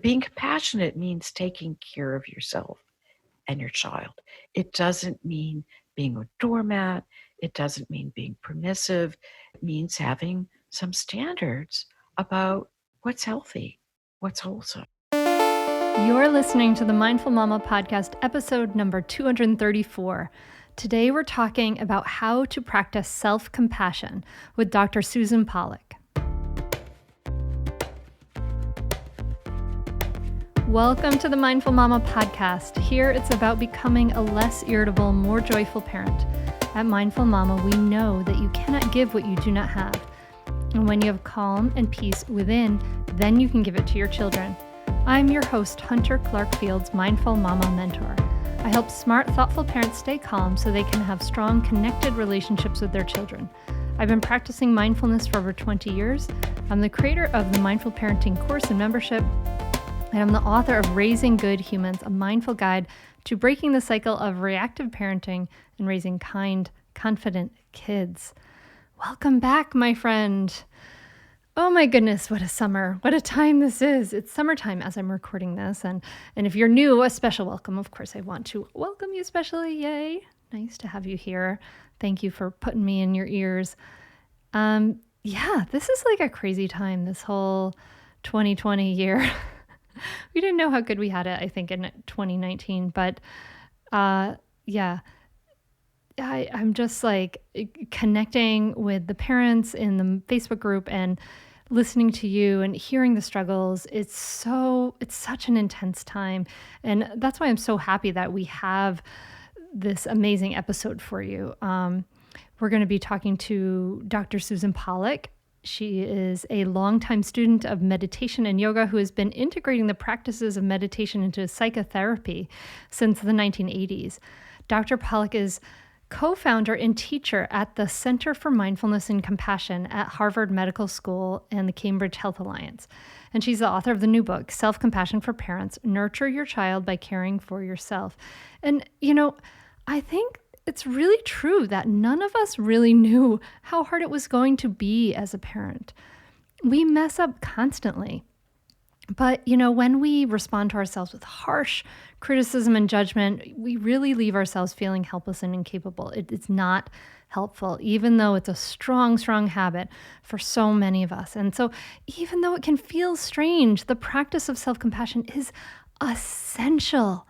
being compassionate means taking care of yourself and your child. It doesn't mean being a doormat. It doesn't mean being permissive. It means having some standards about what's healthy, what's wholesome. You're listening to the Mindful Mama podcast, episode number 234. Today we're talking about how to practice self-compassion with Dr. Susan Pollak. Welcome to the Mindful Mama podcast. Here it's about becoming a less irritable, more joyful parent. At Mindful Mama, we know that you cannot give what you do not have. And when you have calm and peace within, then you can give it to your children. I'm your host, Hunter Clark-Field's Mindful Mama mentor. I help smart, thoughtful parents stay calm so they can have strong, connected relationships with their children. I've been practicing mindfulness for over 20 years. I'm the creator of the Mindful Parenting Course and membership, and I'm the author of Raising Good Humans, a mindful guide to breaking the cycle of reactive parenting and raising kind, confident kids. Welcome back, my friend. Oh my goodness, what a summer. What a time this is. It's summertime as I'm recording this. And if you're new, a special welcome. Of course, I want to welcome you especially. Yay. Nice to have you here. Thank you for putting me in your ears. This is like a crazy time, this whole 2020 year. We didn't know how good we had it, I think, in 2019. But I'm just like connecting with the parents in the Facebook group and listening to you and hearing the struggles. It's such an intense time. And that's why I'm so happy that we have this amazing episode for you. We're going to be talking to Dr. Susan Pollak. She is a longtime student of meditation and yoga who has been integrating the practices of meditation into psychotherapy since the 1980s. Dr. Pollak is co-founder and teacher at the Center for Mindfulness and Compassion at Harvard Medical School and the Cambridge Health Alliance. And she's the author of the new book, Self-Compassion for Parents, Nurture Your Child by Caring for Yourself. And, I think it's really true that none of us really knew how hard it was going to be as a parent. We mess up constantly. But, when we respond to ourselves with harsh criticism and judgment, we really leave ourselves feeling helpless and incapable. It's not helpful, even though it's a strong, strong habit for so many of us. And so even though it can feel strange, the practice of self-compassion is essential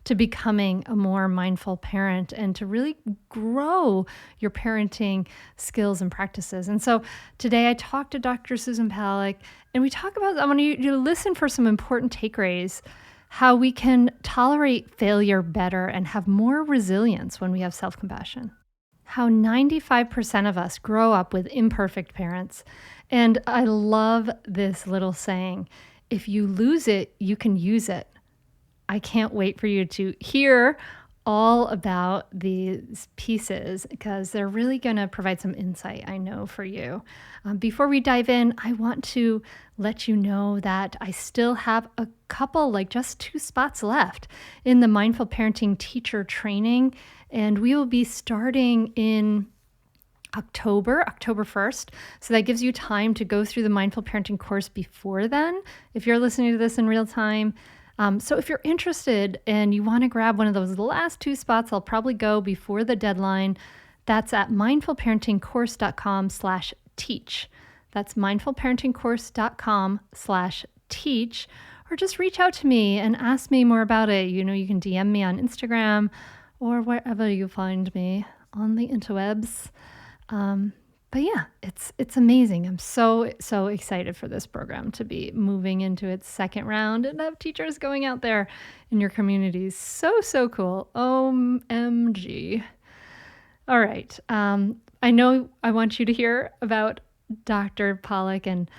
to becoming a more mindful parent and to really grow your parenting skills and practices. And so today I talked to Dr. Susan Pollak, and we talk about, I want you to listen for some important takeaways, how we can tolerate failure better and have more resilience when we have self-compassion. How 95% of us grow up with imperfect parents. And I love this little saying, if you lose it, you can use it. I can't wait for you to hear all about these pieces because they're really going to provide some insight, I know, for you. Before we dive in, I want to let you know that I still have a couple, like just 2 spots left in the Mindful Parenting Teacher Training, and we will be starting in October 1st. So that gives you time to go through the Mindful Parenting course before then, if you're listening to this in real time. So if you're interested and you want to grab one of those last 2 spots, I'll probably go before the deadline. That's at mindfulparentingcourse.com/teach. That's mindfulparentingcourse.com/teach, or just reach out to me and ask me more about it. You can DM me on Instagram or wherever you find me on the interwebs. But yeah, it's amazing. I'm so excited for this program to be moving into its second round and have teachers going out there in your communities. So cool. OMG. All right. I know I want you to hear about Dr. Pollak and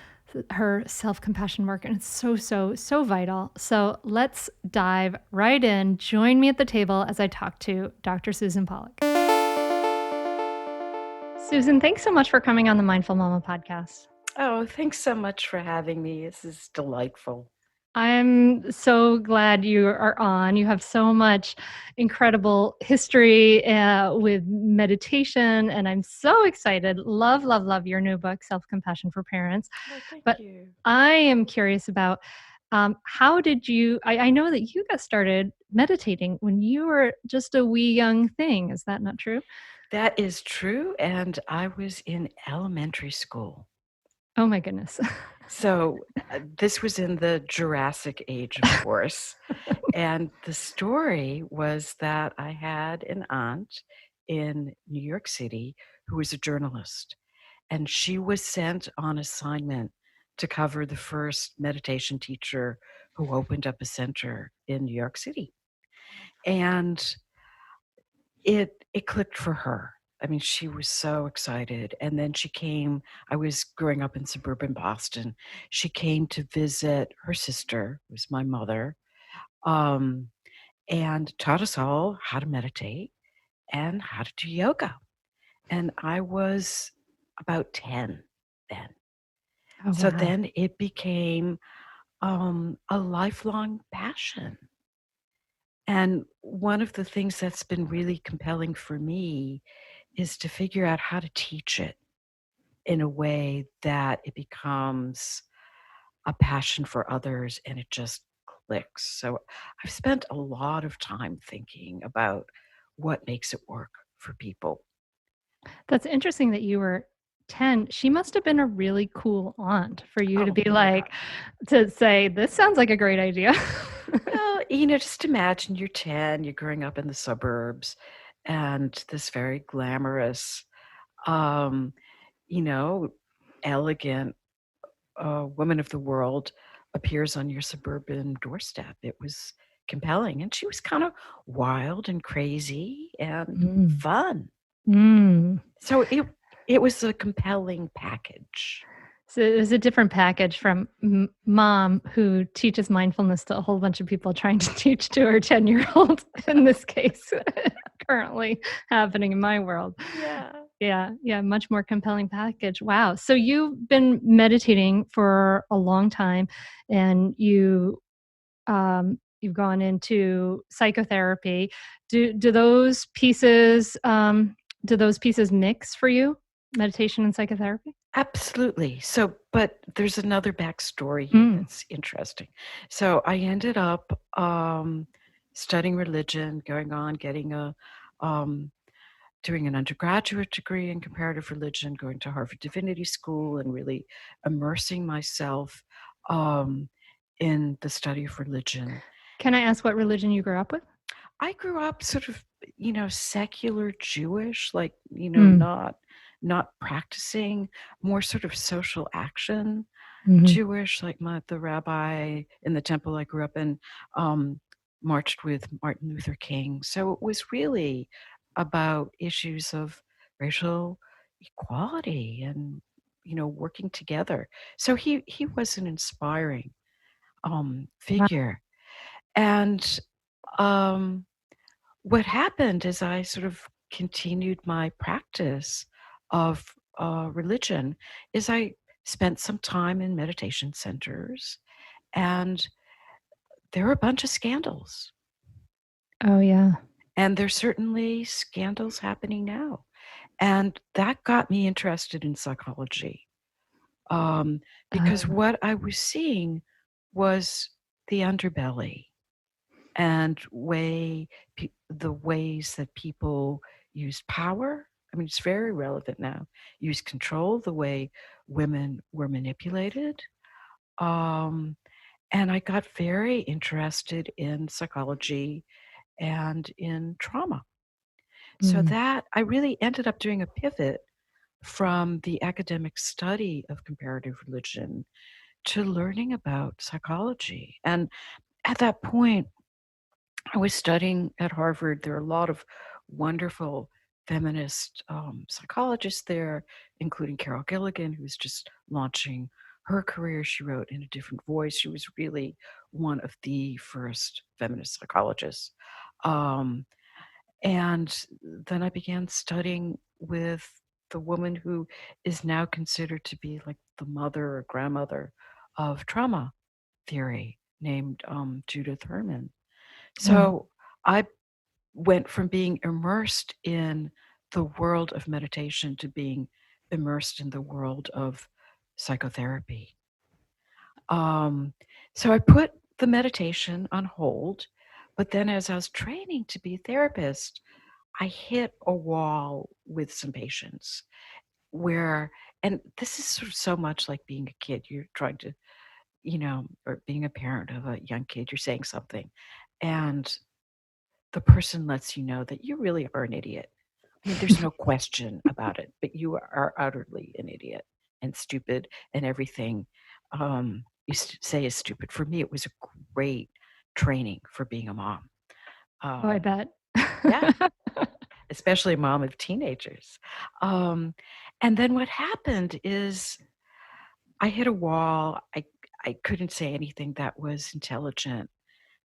her self-compassion work, and it's so vital. So let's dive right in. Join me at the table as I talk to Dr. Susan Pollak. Susan, thanks so much for coming on the Mindful Mama podcast. Oh, thanks so much for having me. This is delightful. I'm so glad you are on. You have so much incredible history with meditation, and I'm so excited. Love, love, love your new book, Self Compassion for Parents. Oh, thank But you. I am curious about how did you? I know that you got started meditating when you were just a wee young thing. Is that not true? That is true, and I was in elementary school. Oh my goodness. So, this was in the Jurassic Age, of course, and the story was that I had an aunt in New York City who was a journalist, and she was sent on assignment to cover the first meditation teacher who opened up a center in New York City, and it clicked for her. I mean, she was so excited, and then she came. I was growing up in suburban Boston. She came to visit her sister, who was my mother, um, and taught us all how to meditate and how to do yoga. And I was about 10 then. Oh So wow. then it became a lifelong passion. And one of the things that's been really compelling for me is to figure out how to teach it in a way that it becomes a passion for others and it just clicks. So I've spent a lot of time thinking about what makes it work for people. That's interesting that you were 10. She must have been a really cool aunt for you to Oh be my like, gosh. to say, "This sounds like a great idea." Well, just imagine you're 10, you're growing up in the suburbs, and this very glamorous, um, you know, elegant woman of the world appears on your suburban doorstep. It was compelling. And she was kind of wild and crazy and Mm. fun. Mm. So it was a compelling package. So it was a different package from mom who teaches mindfulness to a whole bunch of people trying to teach to her 10-year-old, in this case, currently happening in my world. Yeah. Yeah, yeah, much more compelling package. Wow. So you've been meditating for a long time and you've gone into psychotherapy. Do those pieces mix for you? Meditation and psychotherapy? Absolutely. So, but there's another backstory here Mm. that's interesting. So I ended up studying religion, going on, getting um, doing an undergraduate degree in comparative religion, going to Harvard Divinity School, and really immersing myself um, in the study of religion. Can I ask what religion you grew up with? I grew up sort of, secular Jewish, like, Mm. not practicing, more sort of social action Mhm. Jewish, like the rabbi in the temple I grew up in um, marched with Martin Luther King. So it was really about issues of racial equality and working together. So he was an inspiring Wow. figure. And um, what happened is I sort of continued my practice of religion is I spent some time in meditation centers, and there were a bunch of scandals. Oh, yeah. And there's certainly scandals happening now. And that got me interested in psychology because Oh, what I was seeing was the underbelly and the ways that people use power. I mean, it's very relevant now. Use control, the way women were manipulated. Um, and I got very interested in psychology and in trauma. So mm. that I really ended up doing a pivot from the academic study of comparative religion to learning about psychology. And at that point, I was studying at Harvard. There are a lot of wonderful feminist psychologists there, including Carol Gilligan, who's just launching her career. She wrote In a Different Voice. She was really one of the first feminist psychologists. Um, and then I began studying with the woman who is now considered to be like the mother or grandmother of trauma theory. named Judith Herman. Wow. So I went from being immersed in the world of meditation to being immersed in the world of psychotherapy. So I put the meditation on hold, but then as I was training to be a therapist, I hit a wall with some patients where, and this is sort of so much like being a kid. You're trying to, or being a parent of a young kid, you're saying something, and the person lets you know that you really are an idiot. I mean, there's no question about it, but you are utterly an idiot and stupid, and everything you say is stupid. For me, it was a great training for being a mom. Oh, I Um, bet. yeah, especially a mom of teenagers. And then what happened is I hit a wall. I couldn't say anything that was intelligent.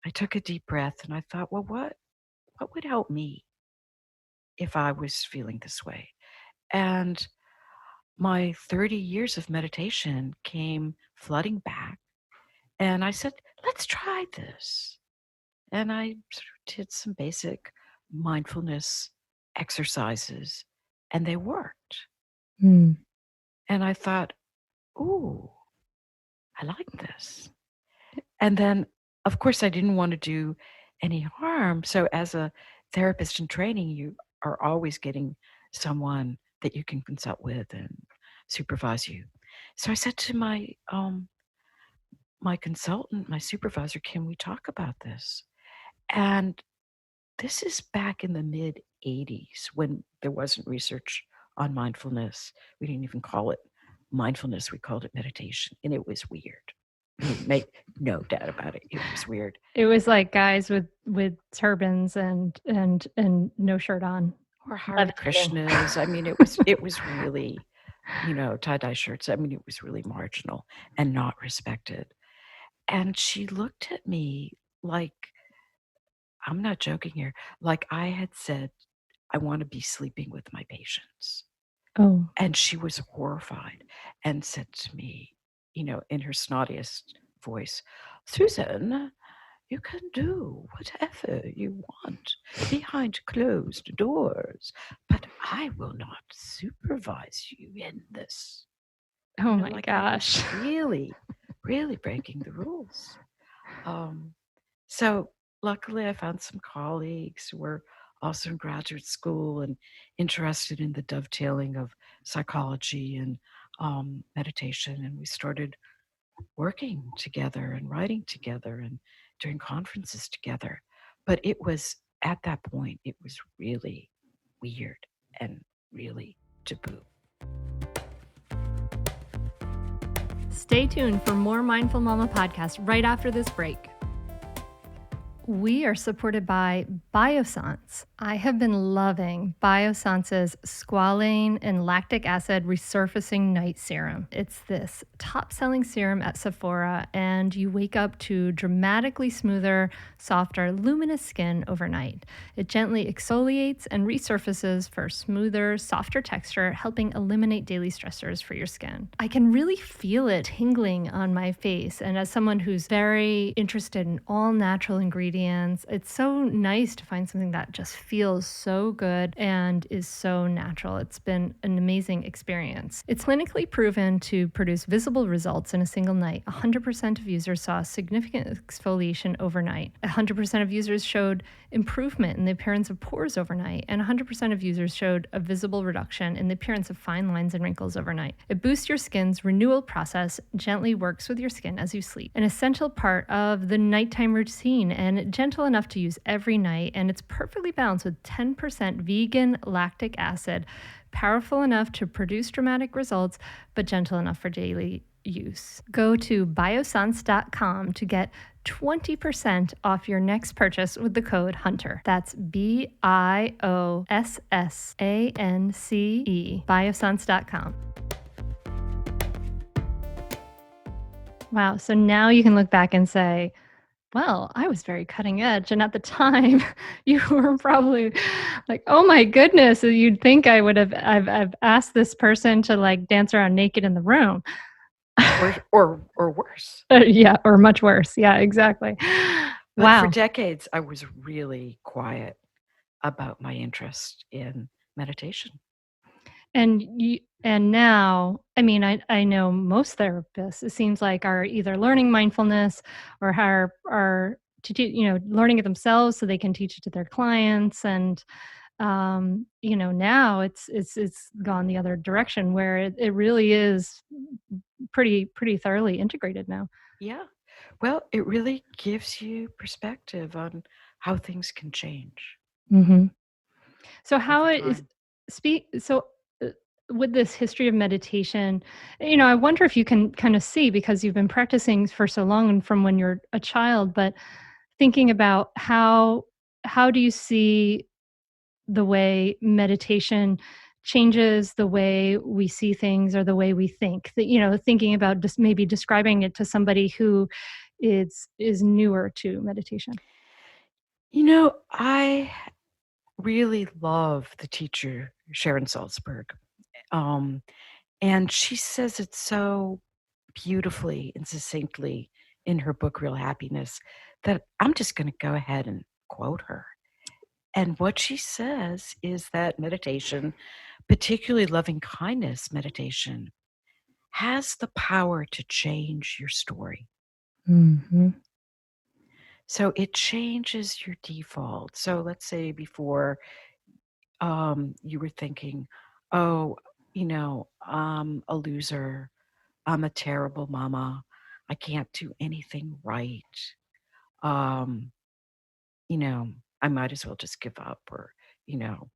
I took a deep breath and I thought, well, what would help me if I was feeling this way? And my 30 years of meditation came flooding back. And I said, let's try this. And I sort of did some basic mindfulness exercises, and they worked. Mm. And I thought, ooh, I like this. And then, of course, I didn't want to do any harm. So, as a therapist in training, you are always getting someone that you can consult with and supervise you. So I said to my consultant, my supervisor, can we talk about this? And this is back in the mid 80s when there wasn't research on mindfulness. We didn't even call it mindfulness, we called it meditation, and it was weird. I mean, make no doubt about it. It was weird. It was like guys with turbans and no shirt on, Or Hare levitating. Krishnas. I mean, it was really, tie-dye shirts. I mean, it was really marginal and not respected. And she looked at me like, I'm not joking here, like I had said, I want to be sleeping with my patients. Oh, And she was horrified and said to me, in her snottiest voice, Susan, you can do whatever you want behind closed doors, but I will not supervise you in this. oh my Like I was gosh. really, really breaking the rules. So luckily, I found some colleagues who were also in graduate school and interested in the dovetailing of psychology and meditation. And we started working together and writing together and doing conferences together. But it was at that point, it was really weird and really taboo. Stay tuned for more Mindful Mama podcast right after this break. We are supported by Biossance. I have been loving Biossance's squalane and lactic acid resurfacing night serum. It's this top-selling serum at Sephora, and you wake up to dramatically smoother, softer, luminous skin overnight. It gently exfoliates and resurfaces for smoother, softer texture, helping eliminate daily stressors for your skin. I can really feel it tingling on my face, and as someone who's very interested in all natural ingredients, it's so nice to find something that just feels so good and is so natural. It's been an amazing experience. It's clinically proven to produce visible results in a single night. 100% of users saw significant exfoliation overnight. 100% of users showed improvement in the appearance of pores overnight, and 100% of users showed a visible reduction in the appearance of fine lines and wrinkles overnight. It boosts your skin's renewal process, gently works with your skin as you sleep. An essential part of the nighttime routine and gentle enough to use every night, and it's perfectly balanced with 10% vegan lactic acid, powerful enough to produce dramatic results, but gentle enough for daily use. Go to biossance.com to get 20% off your next purchase with the code HUNTER. That's BIOSSANCE, biossance.com. Wow. So now you can look back and say, well, I was very cutting edge. And at the time, you were probably like, oh my goodness, you'd think I would have, I've asked this person to like dance around naked in the room. or worse. Yeah, or much worse. Yeah, exactly. But for Wow. decades, I was really quiet about my interest in meditation. And now, I mean, I know most therapists, it seems like, are either learning mindfulness or are learning it themselves so they can teach it to their clients. And now it's gone the other direction where it really is pretty thoroughly integrated now. Yeah. Well, it really gives you perspective on how things can change Mhm. So how over it is time. speak so uh, with this history of meditation, I wonder if you can kind of see, because you've been practicing for so long and from when you're a child, but thinking about how do you see the way meditation changes the way we see things or the way we think, that thinking about just maybe describing it to somebody who is newer to meditation. I really love the teacher, Sharon Salzberg. Um, and she says it so beautifully and succinctly in her book, Real Happiness, that I'm just going to go ahead and quote her. And what she says is that meditation, particularly loving kindness meditation, has the power to change your story. Mhm. So it changes your default. So let's say before you were thinking, oh, I'm a loser. I'm a terrible mama. I can't do anything right. Um, you know, I might as well just give up or, you know,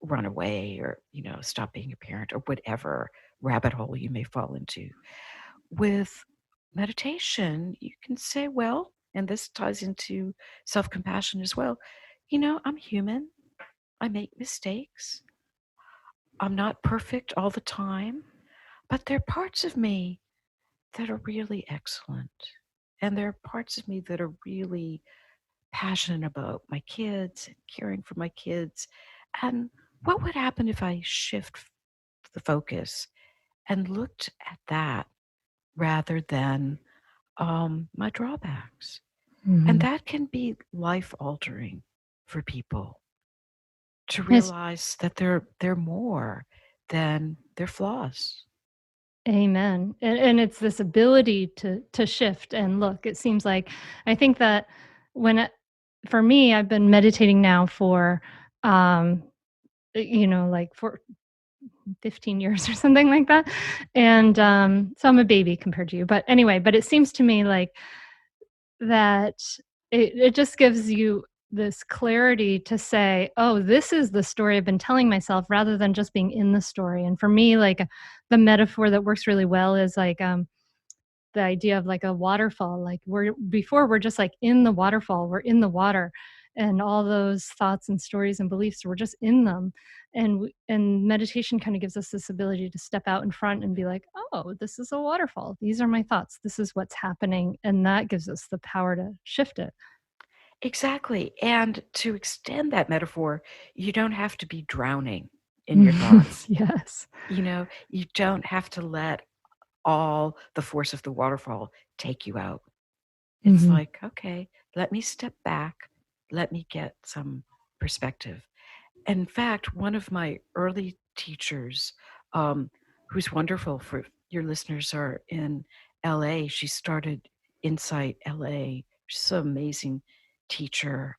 run away or, stop being a parent or whatever rabbit hole you may fall into. With meditation, you can say, well, and this ties into self compassion as well. I'm human. I make mistakes. I'm not perfect all the time, but there are parts of me that are really excellent. And there are parts of me that are really passionate about my kids and caring for my kids. And what would happen if I shift the focus and looked at that rather than my drawbacks? And Mhm. that can be life altering for people to Yes. realize that they're more than their flaws. Amen. And it's this ability to shift and look. It seems like, I think that when for me, I've been meditating now for like for 15 years or something like that. And so I'm a baby compared to you. But anyway, but it seems to me like that it just gives you this clarity to say, oh, this is the story I've been telling myself, rather than just being in the story. And for me, like, the metaphor that works really well is like the idea of like a waterfall. Like, we're just like in the waterfall, we're in the water, and all those thoughts and stories and beliefs, we're just in them. And meditation kind of gives us this ability to step out in front and be like, oh, this is a waterfall, these are my thoughts, this is what's happening, and that gives us the power to shift it. Exactly. And to extend that metaphor, you don't have to be drowning in your thoughts. Yes. You don't have to let all the force of the waterfall take you out. It's Hmm. like, okay, let me step back, let me get some perspective. In fact, one of my early teachers, um, who's wonderful, for your listeners are in LA, she started Insight LA. She's an amazing teacher,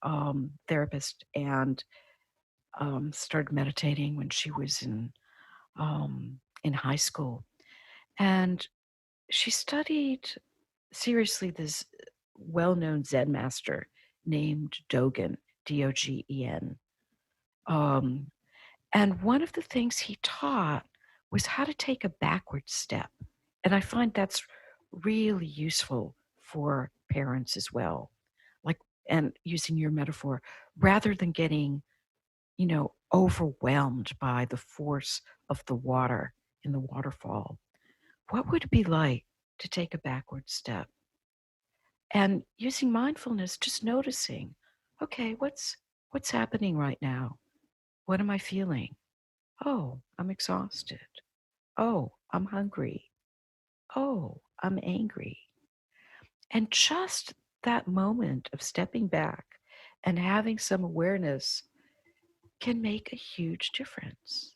therapist, and started meditating when she was in high school. And she studied seriously this well-known Zen master named Dogen, Dogen. Um, and one of the things he taught was how to take a backward step. And I find that's really useful for parents as well. Like, and using your metaphor, rather than getting, overwhelmed by the force of the water in the waterfall, what would it be like to take a backward step? And using mindfulness, just noticing, okay, what's happening right now? What am I feeling? Oh, I'm exhausted. Oh, I'm hungry. oh, I'm angry. And just that moment of stepping back and having some awareness can make a huge difference.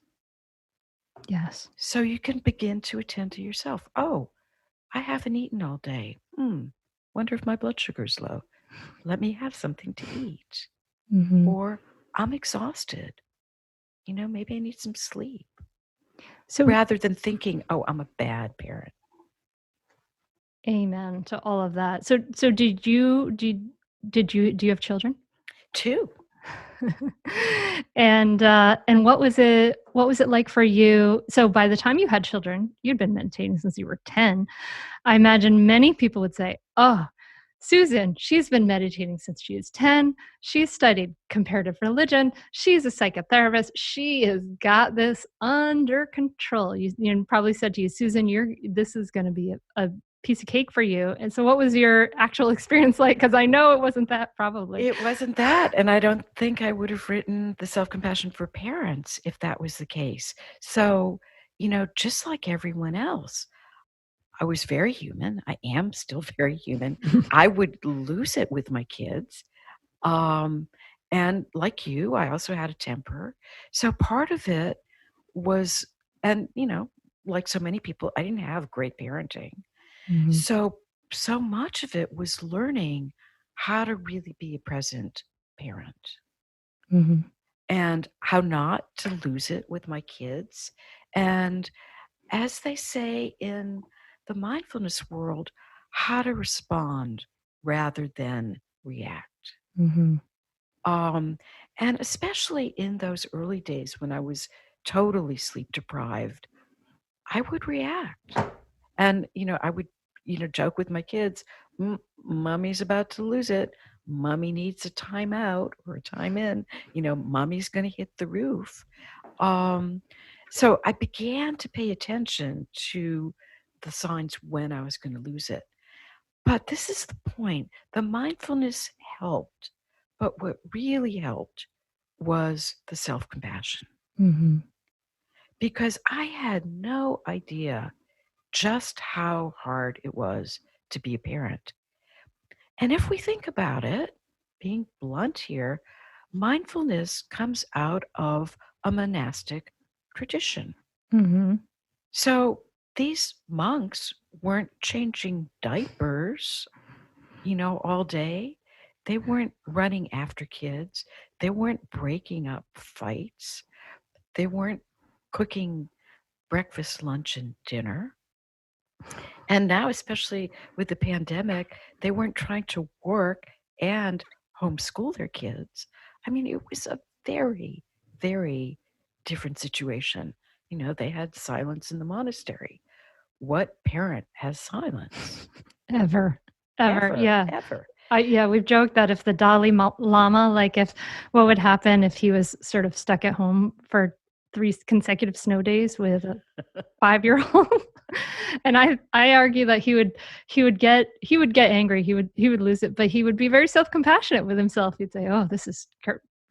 Yes. So you can begin to attend to yourself. Oh, I haven't eaten all day. Wonder if my blood sugar's low. Let me have something to eat. Mm-hmm. Or I'm exhausted. Maybe I need some sleep. So, Rather than thinking, oh, I'm a bad parent. amen to all of that. So do you have children? 2. And what was it like for you? So by the time you had children, you'd been meditating since you were 10. I imagine many people would say, "Oh, Susan, she's been meditating since she was 10. She's studied comparative religion. She's a psychotherapist. She has got this under control." You probably said to you, "Susan, this is going to be a piece of cake for you." And so what was your actual experience like? Because I know it wasn't that, probably. It wasn't that. And I don't think I would have written The Self-Compassion for Parents if that was the case. So, just like everyone else, I was very human. I am still very human. I would lose it with my kids. And like you, I also had a temper. So part of it was, and, like so many people, I didn't have great parenting. Mhm. So much of it was learning how to really be a present parent Mhm. and how not to lose it with my kids. And as they say in the mindfulness world, how to respond rather than react. Mhm. And especially in those early days when I was totally sleep deprived, I would react. And, I would, joke with my kids, mommy's about to lose it. Mommy needs a timeout or a time in. Mommy's going to hit the roof. So I began to pay attention to the signs when I was going to lose it. But this is the point. The mindfulness helped. But what really helped was the self-compassion. Mhm. Because I had no idea just how hard it was to be a parent. And if we think about it, being blunt here, mindfulness comes out of a monastic tradition. Mhm. So these monks weren't changing diapers, all day. They weren't running after kids. They weren't breaking up fights. They weren't cooking breakfast, lunch, and dinner. And now, especially with the pandemic, they weren't trying to work and homeschool their kids. I mean, it was a very, very different situation. They had silence in the monastery. What parent has silence? Ever. Ever, Yeah. ever. Yeah, we've joked that if the Dalai Lama, like what would happen if he was sort of stuck at home for 3 consecutive snow days with a 5-year-old? And I argue that he would get angry. He would lose it, but he would be very self-compassionate with himself. He'd say, "Oh, this is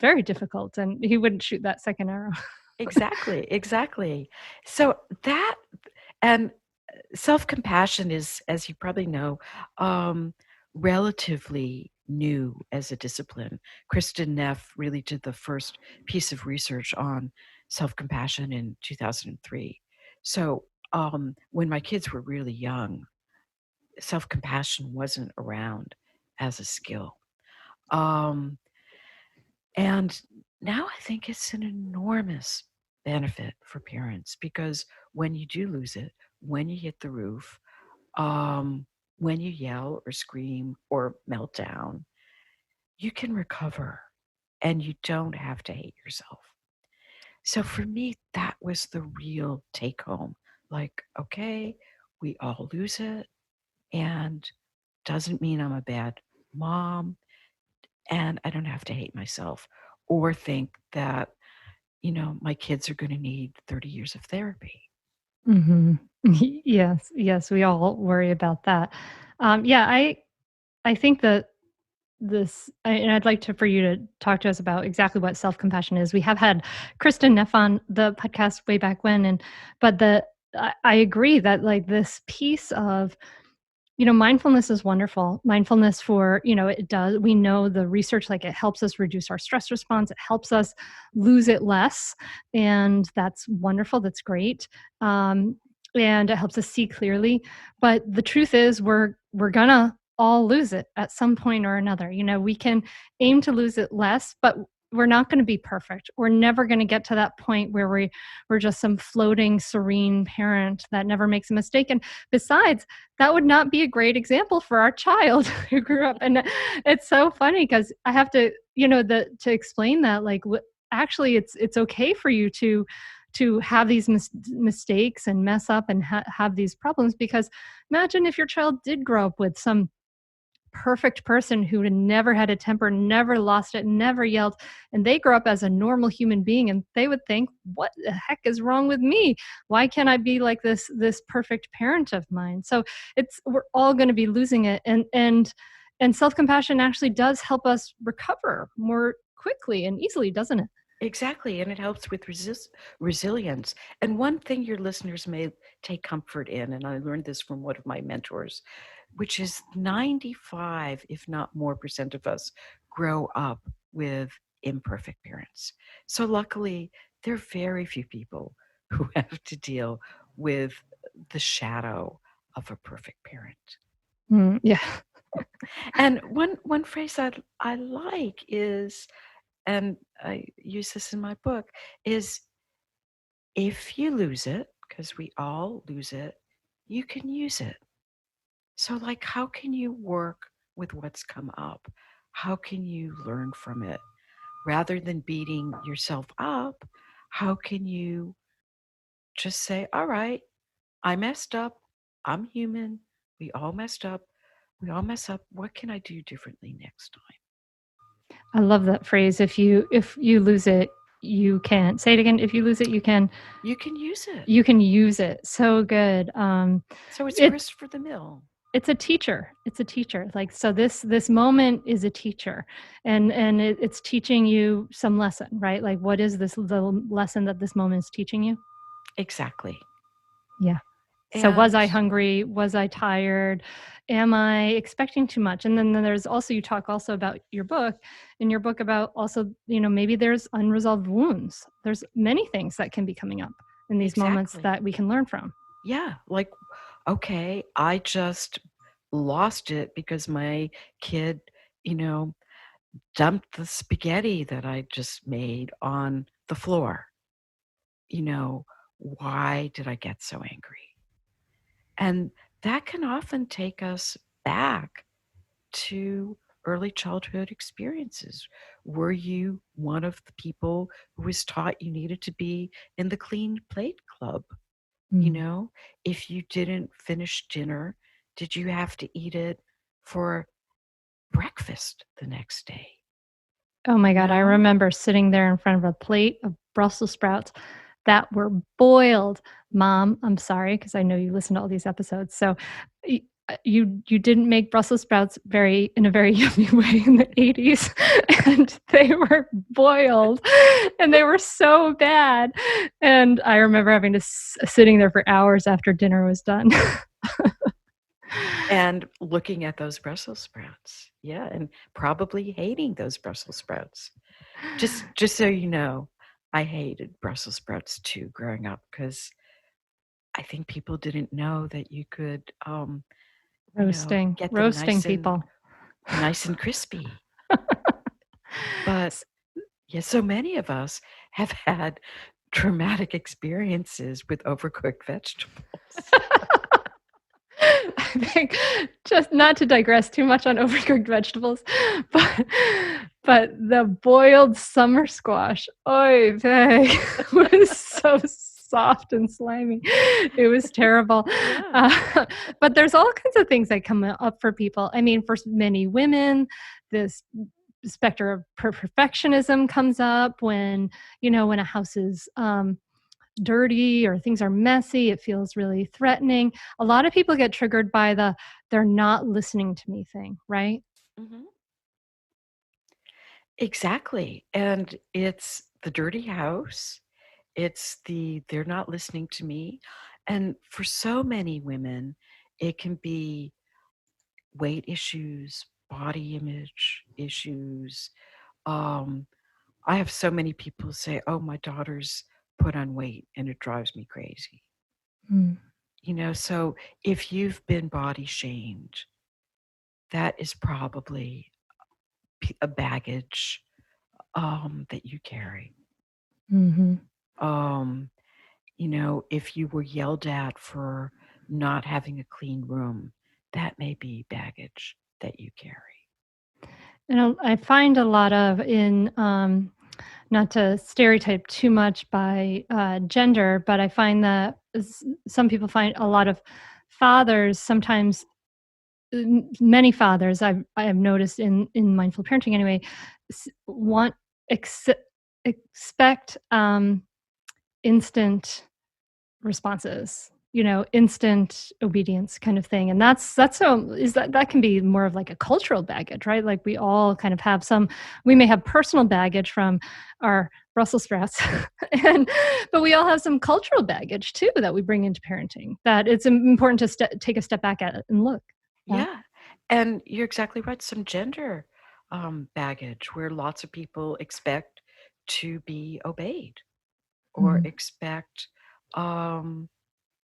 very difficult," and he wouldn't shoot that second arrow. Exactly. So that, and self-compassion is, as you probably know, relatively new as a discipline. Kristen Neff really did the first piece of research on self-compassion in 2003. So when my kids were really young, self-compassion wasn't around as a skill. Um, and now I think it's an enormous benefit for parents because when you do lose it, when you hit the roof, when you yell or scream or melt down, you can recover and you don't have to hate yourself. So for me, that was the real take home. Like, okay, we all lose it and doesn't mean I'm a bad mom and I don't have to hate myself or think that, my kids are going to need 30 years of therapy. Mhm. Yes, we all worry about that. Yeah, I think that and I'd like for you to talk to us about exactly what self-compassion is. We have had Kristen Neff on the podcast way back when, but I agree that like this piece of, mindfulness is wonderful. Mindfulness for, we know the research, like it helps us reduce our stress response. It helps us lose it less. And that's wonderful. That's great. Um, and it helps us see clearly. But the truth is we're gonna all lose it at some point or another. We can aim to lose it less, but we're not going to be perfect. We're never going to get to that point where we're just some floating, serene parent that never makes a mistake. And besides, that would not be a great example for our child who grew up. And it's so funny because I have to, to explain that, like, actually, it's okay for you to have these mistakes and mess up and have these problems, because imagine if your child did grow up with some perfect person who had never had a temper, never lost it, never yelled, and they grow up as a normal human being, and they would think, what the heck is wrong with me? Why can't I be like this perfect parent of mine? So we're all going to be losing it. And self-compassion actually does help us recover more quickly and easily, doesn't it? Exactly. And it helps with resilience. And one thing your listeners may take comfort in, and I learned this from one of my mentors, which is 95, if not more, percent of us grow up with imperfect parents. So luckily, there are very few people who have to deal with the shadow of a perfect parent. Yeah. And one phrase I like is, and I use this in my book, is if you lose it, because we all lose it, you can use it. So, like, how can you work with what's come up? How can you learn from it? Rather than beating yourself up, how can you just say, all right, I messed up. I'm human. We all messed up. We all mess up. What can I do differently next time? I love that phrase. If you lose it, you can say it again. If you lose it, You can use it. you can use it. So good. So it's It grist for the mill. it's a teacher. It's a teacher. Like, so this moment is a teacher, and it's teaching you some lesson, right? Like, what is the lesson that this moment is teaching you? Exactly. Yeah. So was And I hungry? Was I tired? Am I expecting too much? And then there's also, you talk also about in your book about also, maybe there's unresolved wounds. There's many things that can be coming up in these moments exactly. that we can learn from. Yeah. Like, okay, I just lost it because my kid, you know, dumped the spaghetti that I just made on the floor. Why did I get so angry? And that can often take us back to early childhood experiences. Were you one of the people who was taught you needed to be in the clean plate club? You Mm. know, if you didn't finish dinner, did you have to eat it for breakfast the next day? Oh my You God, I know? remember sitting there in front of a plate of Brussels sprouts that were boiled. Mom, I'm sorry, because I know you listen to all these episodes. So you didn't make Brussels sprouts in a very yummy way in the 80s, and they were boiled, and they were so bad. And I remember having to sitting there for hours after dinner was done. And looking at those Brussels sprouts. Yeah, and probably hating those Brussels sprouts. Just so you know, I hated Brussels sprouts too growing up because I think people didn't know that you could, get them Roasting people. nice and crispy. But yeah, so many of us have had traumatic experiences with overcooked vegetables. I think, just not to digress too much on overcooked vegetables, but the boiled summer squash, oy vey, was so soft and slimy. It was terrible. Yeah. But there's all kinds of things that come up for people. I mean, for many women, this specter of perfectionism comes up when a house is dirty or things are messy. It feels really threatening. A lot of people get triggered by the "they're not listening to me" thing, right? Mhm. Exactly. And it's the dirty house. It's the they're not listening to me. And for so many women, it can be weight issues, body image issues. Um, I have so many people say, oh, my daughter's put on weight and it drives me crazy. Mm. So if you've been body shamed, that is probably a baggage that you carry. Mm-hmm. If you were yelled at for not having a clean room, that may be baggage that you carry. And I find a lot of not to stereotype too much by gender, but I find that some people find a lot of fathers sometimes, many fathers I have noticed in mindful parenting anyway, want ex- expect instant responses, instant obedience kind of thing. And that's so is that can be more of like a cultural baggage, right? Like we all kind of have we may have personal baggage from our Brussels sprouts, and but we all have some cultural baggage too that we bring into parenting. That it's important to take a step back at it and look. Yeah. And you're exactly right. Some gender baggage where lots of people expect to be obeyed or Mm. expect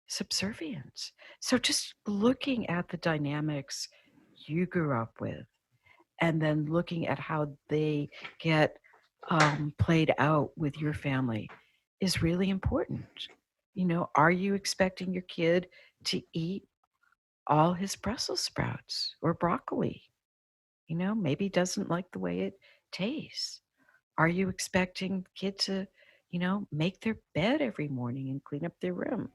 subservience. So just looking at the dynamics you grew up with and then looking at how they get played out with your family is really important. Are you expecting your kid to eat all his Brussels sprouts or broccoli? Maybe he doesn't like the way it tastes. Are you expecting the kid to, make their bed every morning and clean up their room?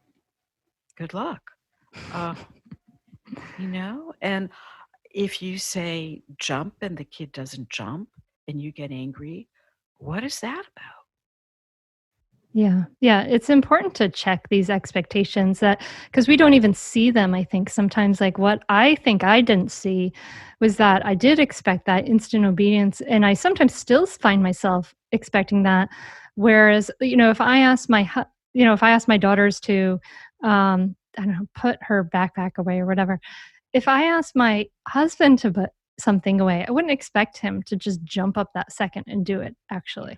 Good luck. Uh, and if you say jump and the kid doesn't jump and you get angry, what is that about? Yeah. Yeah. It's important to check these expectations that because we don't even see them. I think sometimes, like what I think I didn't see was that I did expect that instant obedience. And I sometimes still find myself expecting that. Whereas, if I ask if I ask my daughters to, I don't know, put her backpack away or whatever, if I ask my husband to put something away, I wouldn't expect him to just jump up that second and do it, actually.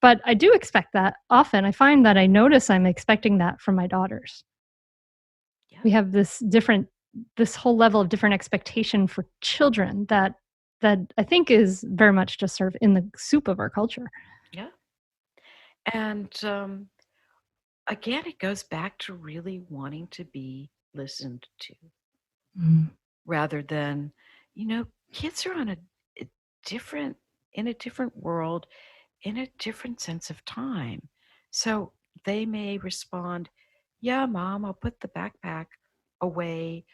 But I do expect that often. I find that I notice I'm expecting that from my daughters. Yeah. We have this whole level of different expectation for children that I think is very much just sort of in the soup of our culture. Yeah. And again, it goes back to really wanting to be listened to Mm. rather than, kids are on a different, in a different world, in a different sense of time. So they may respond, yeah, mom, I'll put the backpack away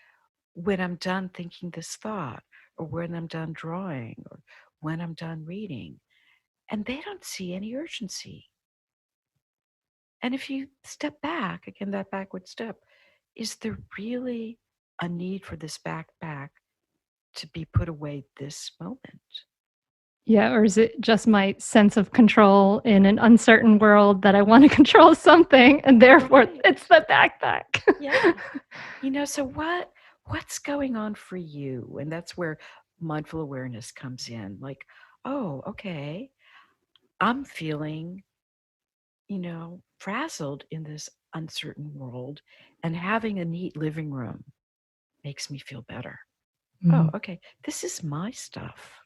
when I'm done thinking this thought, or when I'm done drawing, or when I'm done reading. And they don't see any urgency. And if you step back, again, that backward step, is there really a need for this backpack to be put away this moment? Yeah, or is it just my sense of control in an uncertain world that I want to control something and therefore Right. it's the backpack? Yeah. So what's going on for you? And that's where mindful awareness comes in. Like, oh, okay, I'm feeling, frazzled in this uncertain world, and having a neat living room makes me feel better. Oh, Mhm. okay, this is my stuff.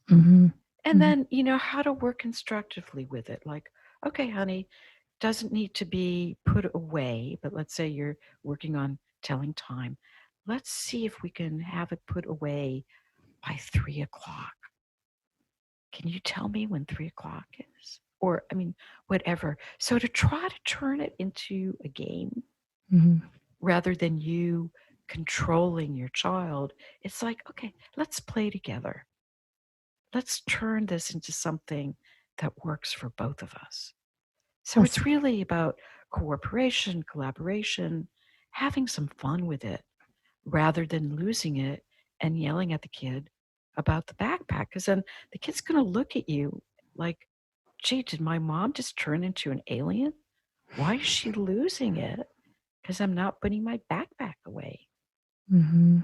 Mhm. And Mhm. then, how to work constructively with it. Like, okay, honey, doesn't need to be put away, but let's say you're working on telling time. Let's see if we can have it put away by 3 o'clock. Can you tell me when 3 o'clock is? Or, I mean, whatever. So to try to turn it into a game Mhm. rather than you controlling your child, it's like, okay, let's play together. Let's turn this into something that works for both of us. So That's it's really about cooperation, collaboration, having some fun with it rather than losing it and yelling at the kid about the backpack. Because then the kid's going to look at you like, gee, did my mom just turn into an alien? Why is she losing it? Because I'm not putting my backpack away. Mm-hmm.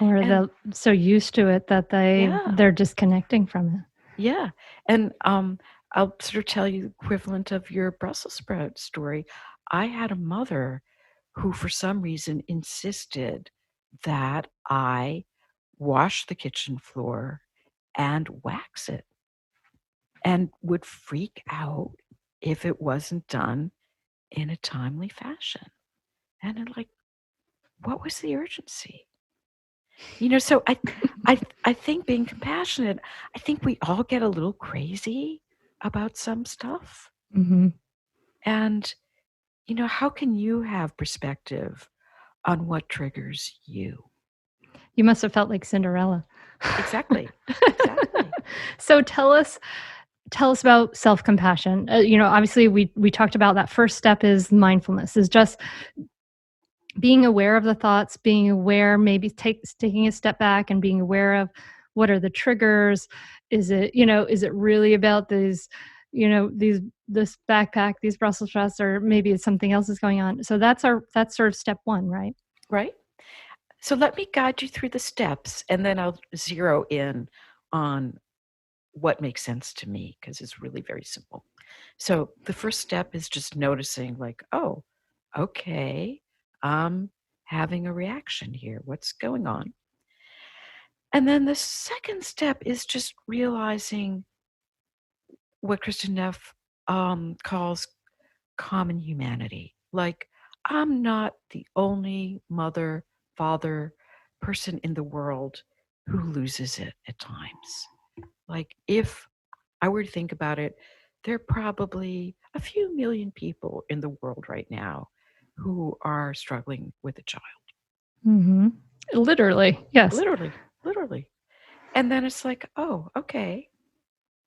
Or And they're so used to it that yeah, they're disconnecting from it. yeah. And I'll sort of tell you the equivalent of your Brussels sprout story. I had a mother who, for some reason, insisted that I wash the kitchen floor and wax it, and would freak out if it wasn't done in a timely fashion. And I'm like, what was the urgency? So I think being compassionate, I think we all get a little crazy about some stuff. Mm-hmm. And how can you have perspective on what triggers you? You must have felt like Cinderella. Exactly. Exactly. So tell us about self-compassion. Obviously we talked about that first step is mindfulness, is just being aware of the thoughts, being aware, maybe taking a step back and being aware of what are the triggers. Is it really about this backpack, these Brussels sprouts, or maybe it's something else is going on. So that's sort of step one, right? Right. So let me guide you through the steps, and then I'll zero in on what makes sense to me, because it's really very simple. So the first step is just noticing, like, oh, okay, I'm having a reaction here. What's going on? And then the second step is just realizing what Kristen Neff calls common humanity. Like, I'm not the only mother, father, person in the world who loses it at times. Like, if I were to think about it, there are probably a few million people in the world right now who are struggling with a child. Mm-hmm. Literally, yes. Literally, literally. And then it's like, oh, okay,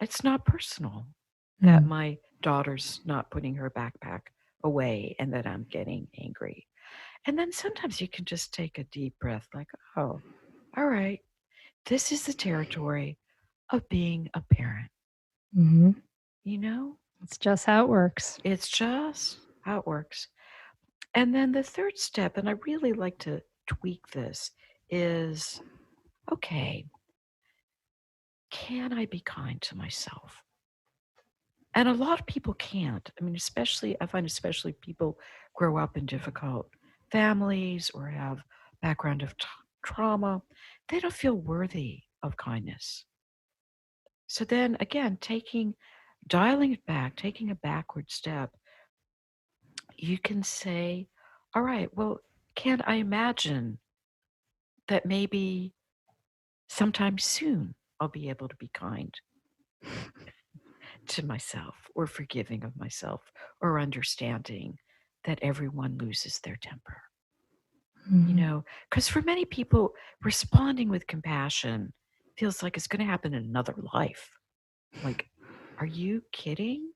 it's not personal that Mm. my daughter's not putting her backpack away and that I'm getting angry. And then sometimes you can just take a deep breath, like, oh, all right, this is the territory of being a parent. Mm-hmm. You know, It's just how it works. it's just how it works. And then the third step, and I really like to tweak this, is okay, can I be kind to myself? And a lot of people can't. I mean, I find especially people grow up in difficult families or have background of trauma, they don't feel worthy of kindness. So then again, dialing it back, taking a backward step, you can say, all right, well, can I imagine that maybe sometime soon I'll be able to be kind to myself, or forgiving of myself, or understanding that everyone loses their temper? Mm-hmm. Because for many people, responding with compassion feels like it's going to happen in another life. Like, are you kidding?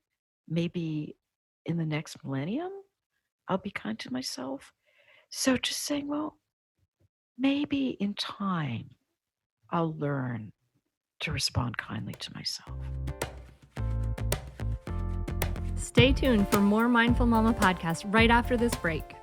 Maybe in the next millennium, I'll be kind to myself. So just saying, well, maybe in time, I'll learn to respond kindly to myself. Stay tuned for more Mindful Mama podcast right after this break.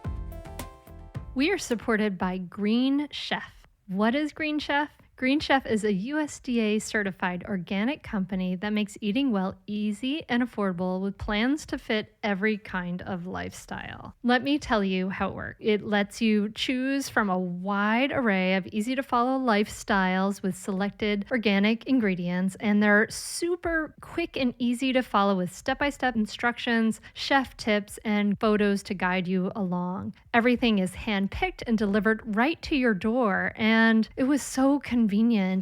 We are supported by Green Chef. What is Green Chef? Green Chef is a USDA certified organic company that makes eating well easy and affordable with plans to fit every kind of lifestyle. Let me tell you how it works. It lets you choose from a wide array of easy to follow lifestyles with selected organic ingredients, and they're super quick and easy to follow with step-by-step instructions, chef tips, and photos to guide you along. Everything is hand-picked and delivered right to your door, and it was so convenient.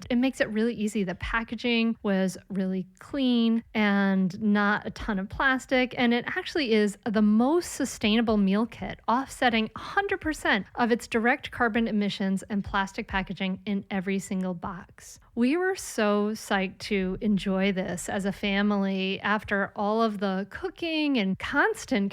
It makes it really easy. The packaging was really clean and not a ton of plastic, and it actually is the most sustainable meal kit, offsetting 100% of its direct carbon emissions and plastic packaging in every single box. We were so psyched to enjoy this as a family after all of the cooking and constant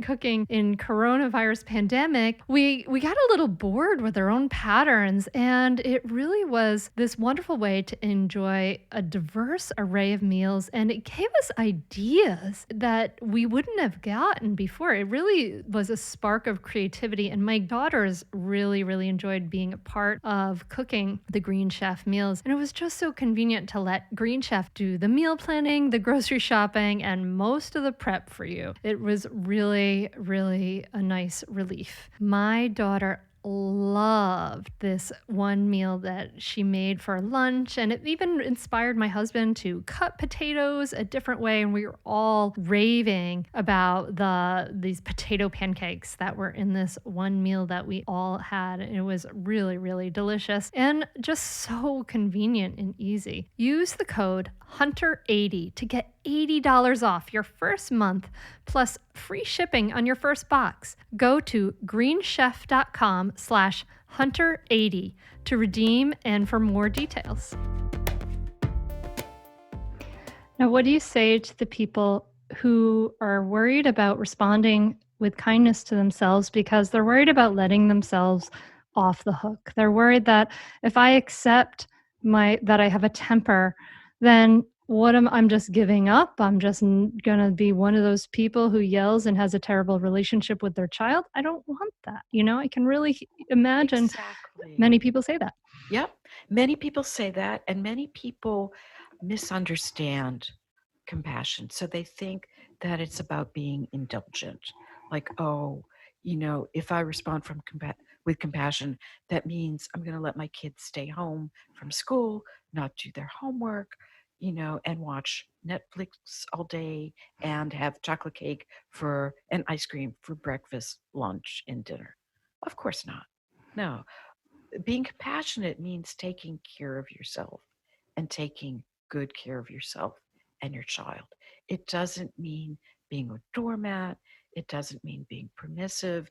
cooking in coronavirus pandemic. We got a little bored with our own patterns, and it really was was this wonderful way to enjoy a diverse array of meals, and it gave us ideas that we wouldn't have gotten before. It really was a spark of creativity, and my daughters really, really enjoyed being a part of cooking the Green Chef meals. And it was just so convenient to let Green Chef do the meal planning, the grocery shopping, and most of the prep for you. It was really, really a nice relief. My daughter loved this one meal that she made for lunch, and it even inspired my husband to cut potatoes a different way, and we were all raving about these potato pancakes that were in this one meal that we all had. And it was really, really delicious and just so convenient and easy. Use the code HUNTER80 to get $80 off your first month plus free shipping on your first box. Go to greenchef.com/hunter80 to redeem and for more details. Now, what do you say to the people who are worried about responding with kindness to themselves because they're worried about letting themselves off the hook? They're worried that if I accept that I have a temper, then I'm just giving up. I'm just going to be one of those people who yells and has a terrible relationship with their child. I don't want that. I can really imagine Exactly. many people say that. Yep. Many people say that, and many people misunderstand compassion. So they think that it's about being indulgent. Like, oh, if I respond with compassion, that means I'm going to let my kids stay home from school, not do their homework, and watch Netflix all day and have chocolate cake and ice cream for breakfast, lunch, and dinner. Of course not. No. Being compassionate means taking care of yourself and taking good care of yourself and your child. It doesn't mean being a doormat. It doesn't mean being permissive.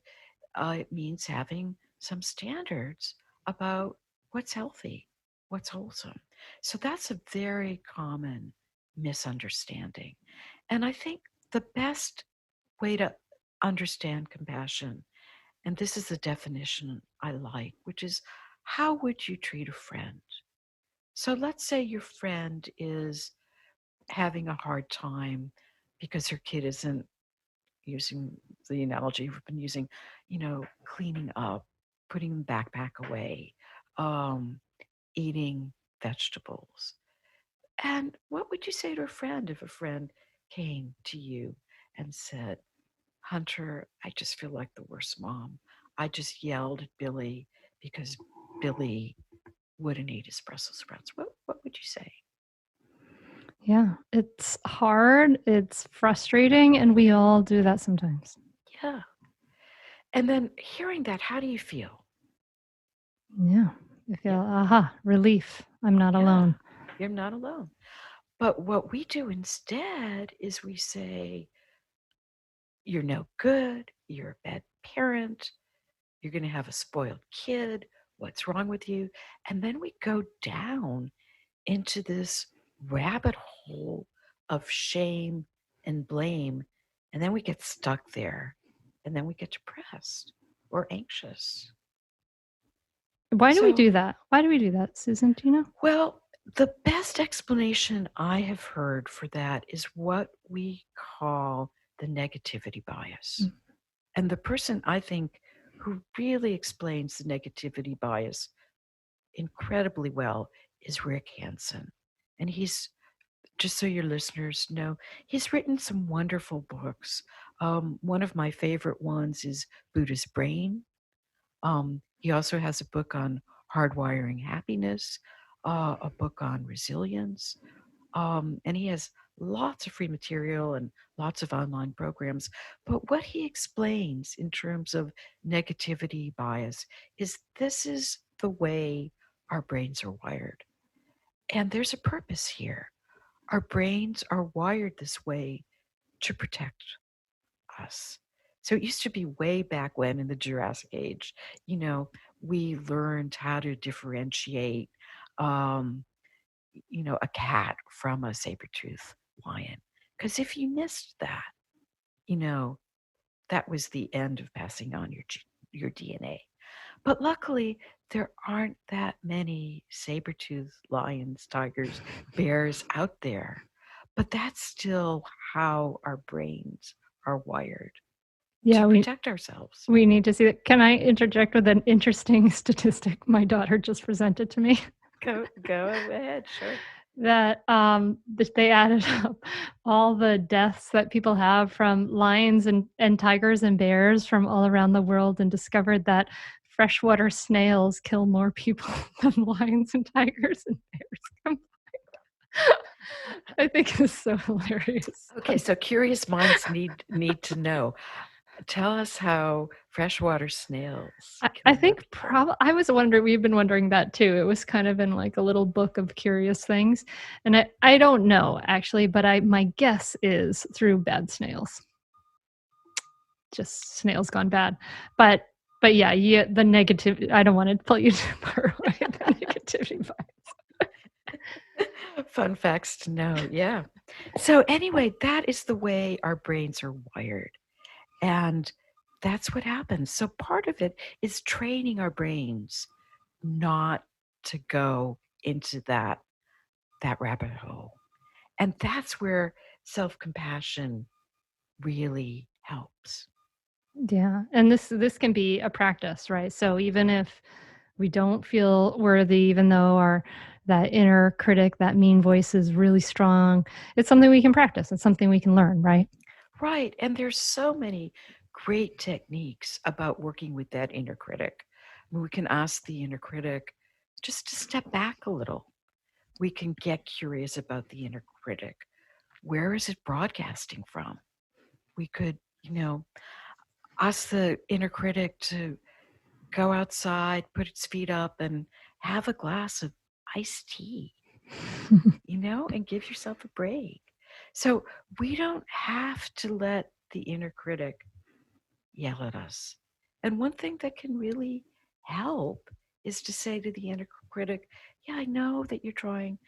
It means having some standards about what's healthy, what's wholesome. So that's a very common misunderstanding. And I think the best way to understand compassion, and this is the definition I like, which is, how would you treat a friend? So let's say your friend is having a hard time because her kid isn't, using the analogy we've been using, cleaning up, putting the backpack away, eating vegetables. And what would you say to a friend if a friend came to you and said, Hunter, I just feel like the worst mom. I just yelled at Billy because Billy wouldn't eat his Brussels sprouts. What would you say? Yeah, it's hard, it's frustrating, and we all do that sometimes. Yeah. And then hearing that, how do you feel? Yeah, you feel, aha, relief. I'm not alone. You're not alone. But what we do instead is we say, you're no good, you're a bad parent, you're going to have a spoiled kid, what's wrong with you? And then we go down into this rabbit hole of shame and blame. And then we get stuck there. And then we get depressed or anxious. Why do we do that? Why do we do that, Susan? Do you know? Well, the best explanation I have heard for that is what we call the negativity bias. Mm. And the person I think who really explains the negativity bias incredibly well is Rick Hansen. And he's, just so your listeners know, he's written some wonderful books. One of my favorite ones is Buddha's Brain. He also has a book on hardwiring happiness, a book on resilience, and he has lots of free material and lots of online programs. But what he explains in terms of negativity bias is this is the way our brains are wired. And there's a purpose here. Our brains are wired this way to protect us. So it used to be way back when in the Jurassic Age, we learned how to differentiate, a cat from a saber-toothed lion. Because if you missed that, you know, that was the end of passing on your DNA. But luckily, there aren't that many saber-toothed lions, tigers, bears out there. But that's still how our brains are wired to Yeah, protect ourselves. we need to see that. Can I interject with an interesting statistic my daughter just presented to me? Go ahead, sure. That they added up all the deaths that people have from lions and tigers and bears from all around the world and discovered that freshwater snails kill more people than lions and tigers and bears combined. I think it's so hilarious. Okay, so curious minds need to know. Tell us how freshwater snails I kill more think people. I was wondering, we've been wondering that too. It was kind of in like a little book of curious things. And I don't know actually, but my guess is through bad snails. Just snails gone bad. But yeah, the negative, I don't want to pull you too far away, the negativity vibes. Fun facts to know, yeah. So anyway, that is the way our brains are wired. And that's what happens. So part of it is training our brains not to go into that rabbit hole. And that's where self-compassion really helps. Yeah. And this can be a practice, right? So even if we don't feel worthy, even though that inner critic, that mean voice is really strong, it's something we can practice. It's something we can learn, right? Right. And there's so many great techniques about working with that inner critic. I mean, we can ask the inner critic just to step back a little. We can get curious about the inner critic. Where is it broadcasting from? We could, ask the inner critic to go outside, put its feet up, and have a glass of iced tea, and give yourself a break. So we don't have to let the inner critic yell at us. And one thing that can really help is to say to the inner critic, yeah, I know that you're trying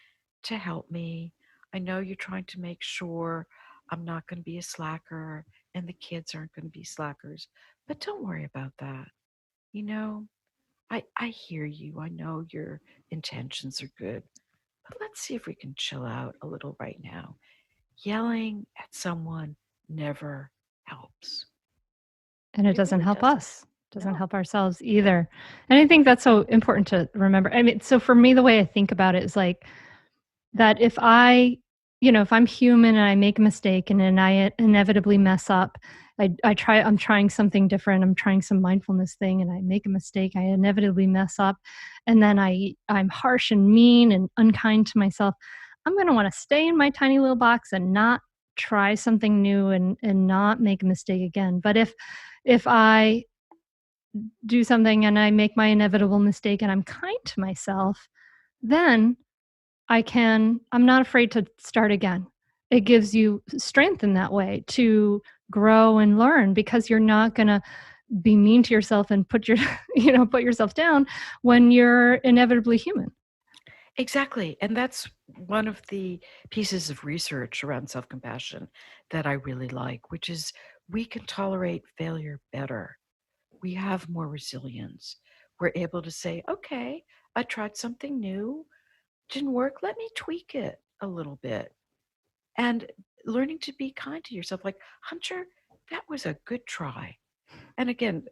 to help me. I know you're trying to make sure I'm not going to be a slacker and the kids aren't going to be slackers. But don't worry about that. You know, I hear you. I know your intentions are good. But let's see if we can chill out a little right now. Yelling at someone never helps. And it It doesn't really help doesn't. us, doesn't No. help ourselves either. And I think that's so important to remember. I mean, so for me, the way I think about it is like that if if I'm human and I make a mistake and I inevitably mess up, I'm trying something different. I'm trying some mindfulness thing and I make a mistake. I inevitably mess up. And then I'm harsh and mean and unkind to myself. I'm going to want to stay in my tiny little box and not try something new and not make a mistake again. But if I do something and I make my inevitable mistake and I'm kind to myself, then I'm not afraid to start again. It gives you strength in that way to grow and learn because you're not going to be mean to yourself and put yourself down when you're inevitably human. Exactly. And that's one of the pieces of research around self compassion that I really like, which is we can tolerate failure better. We have more resilience. We're able to say, okay, I tried something new, didn't work. Let me tweak it a little bit. And learning to be kind to yourself, like, Hunter, that was a good try. And again,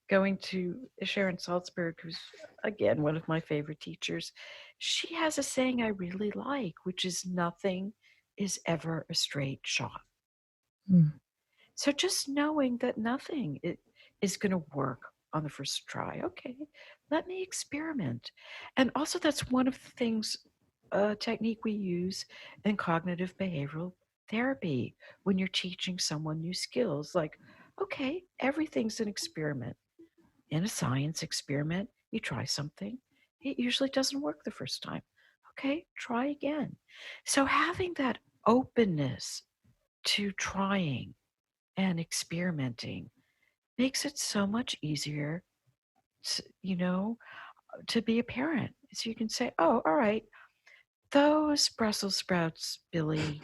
going to Sharon Salzberg, who's again one of my favorite teachers, she has a saying I really like, which is nothing is ever a straight shot. Mm. So just knowing that nothing is going to work on the first try. Okay, let me experiment. And also, that's one of the things, a technique we use in cognitive behavioral therapy when you're teaching someone new skills. Like, okay, everything's an experiment. In a science experiment, you try something, it usually doesn't work the first time. Okay, try again. So having that openness to trying and experimenting makes it so much easier to, to be a parent. So you can say, oh, all right, those Brussels sprouts, Billy,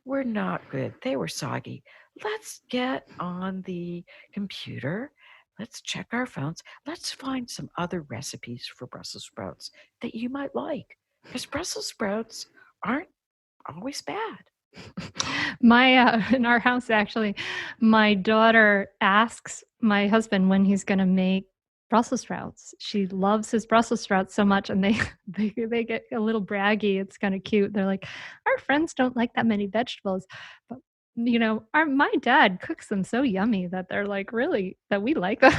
were not good. They were soggy. Let's get on the computer let's check our phones. Let's find some other recipes for Brussels sprouts that you might like, because Brussels sprouts aren't always bad. In our house, actually, my daughter asks my husband when he's gonna make Brussels sprouts. She loves his Brussels sprouts so much, and they they get a little braggy. It's kinda cute. They're like, "Our friends don't like that many vegetables, but, our my dad cooks them so yummy that they're like, really that we like them."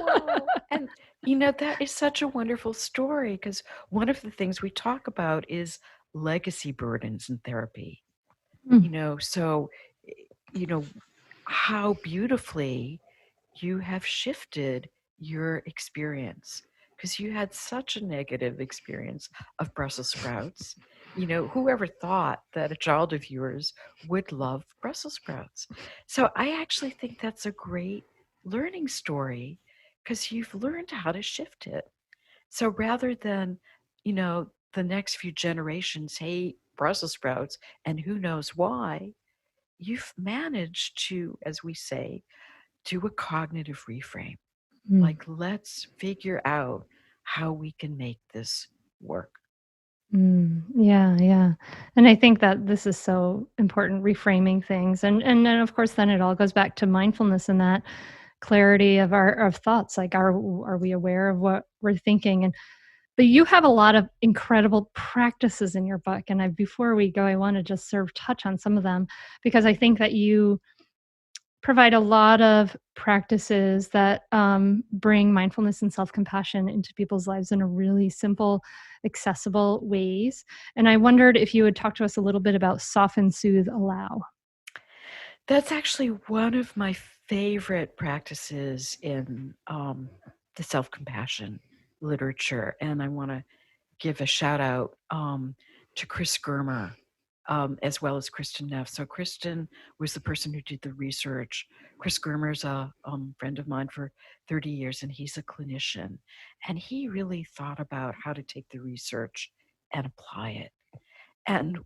Well, and that is such a wonderful story, because one of the things we talk about is legacy burdens in therapy. Mm, So, eh, you know, how beautifully you have shifted your experience, because you had such a negative experience of Brussels sprouts. Whoever thought that a child of yours would love Brussels sprouts? So I actually think that's a great learning story, because you've learned how to shift it. So rather than, the next few generations hate Brussels sprouts and who knows why, you've managed to, as we say, do a cognitive reframe. mm. Like, let's figure out how we can make this work. Yeah, yeah. And I think that this is so important, reframing things. And then of course then it all goes back to mindfulness and that clarity of our of thoughts. Like are we aware of what we're thinking? And but you have a lot of incredible practices in your book. And before we go, I want to just sort of touch on some of them because I think that you provide a lot of practices that bring mindfulness and self-compassion into people's lives in a really simple, accessible ways. And I wondered if you would talk to us a little bit about soften, soothe, allow. That's actually one of my favorite practices in the self compassion literature. And I want to give a shout out to Chris Germer, as well as Kristen Neff. So Kristen was the person who did the research. Chris Germer's a friend of mine for 30 years, and he's a clinician. And he really thought about how to take the research and apply it. And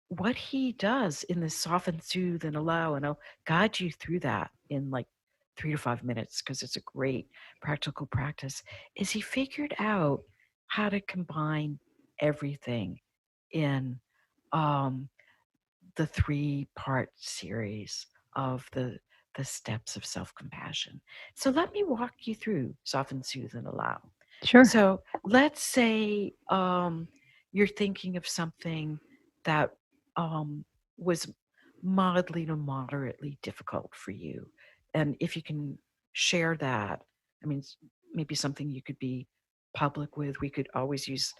what he does in this soften, soothe, and allow, and I'll guide you through that in like 3 to 5 minutes, because it's a great practical practice, is he figured out how to combine everything in um, the 3-part series of the steps of self-compassion. So let me walk you through soften, soothe, and allow. Sure. So let's say you're thinking of something that was mildly to moderately difficult for you. And if you can share that, I mean, maybe something you could be public with. We could always use.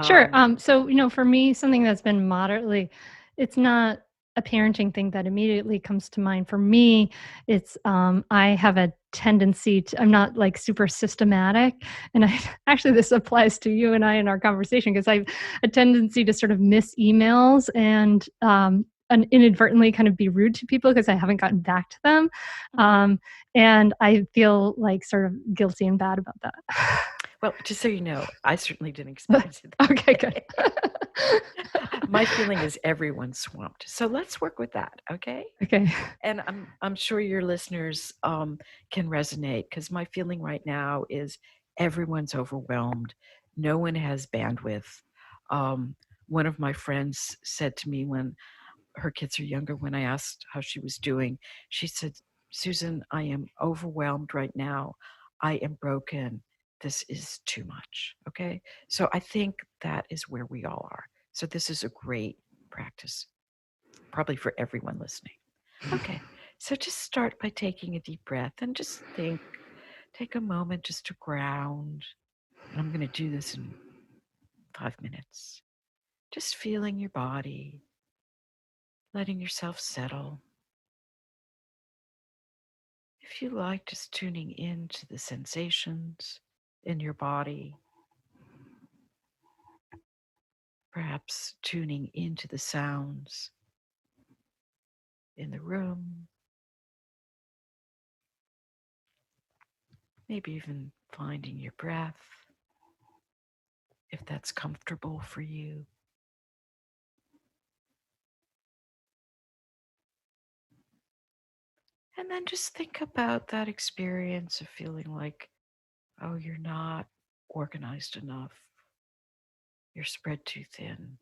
Sure. Um, So, for me, something that's been moderately, it's not a parenting thing that immediately comes to mind. For me, it's I have a tendency to, I'm not like super systematic. And I actually, this applies to you and I in our conversation because I have a tendency to sort of miss emails and inadvertently kind of be rude to people because I haven't gotten back to them. Um, and I feel like sort of guilty and bad about that. well, just so you know, I certainly didn't experience it that Okay, good. way. My feeling is everyone's swamped. So let's work with that, okay? Okay. And I'm sure your listeners can resonate, because my feeling right now is everyone's overwhelmed. No one has bandwidth. One of my friends said to me when her kids are younger, when I asked how she was doing, she said, "Susan, I am overwhelmed right now. I am broken. This is too much." Okay. So I think that is where we all are. So this is a great practice, probably for everyone listening. Okay. So just start by taking a deep breath and just take a moment just to ground. And I'm going to do this in 5 minutes. Just feeling your body, letting yourself settle. If you like, just tuning into the sensations in your body, perhaps tuning into the sounds in the room, maybe even finding your breath if that's comfortable for you. And then just think about that experience of feeling like, oh, you're not organized enough. You're spread too thin.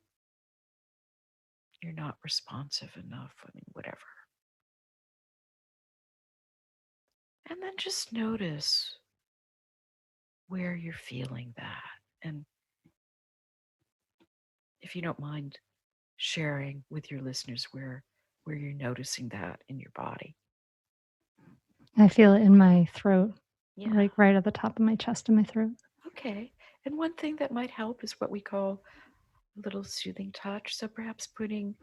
You're not responsive enough. I mean, whatever. And then just notice where you're feeling that. And if you don't mind sharing with your listeners where you're noticing that in your body. I feel it in my throat, Yeah. like right at the top of my chest and my throat. Okay. And one thing that might help is what we call a little soothing touch. So perhaps putting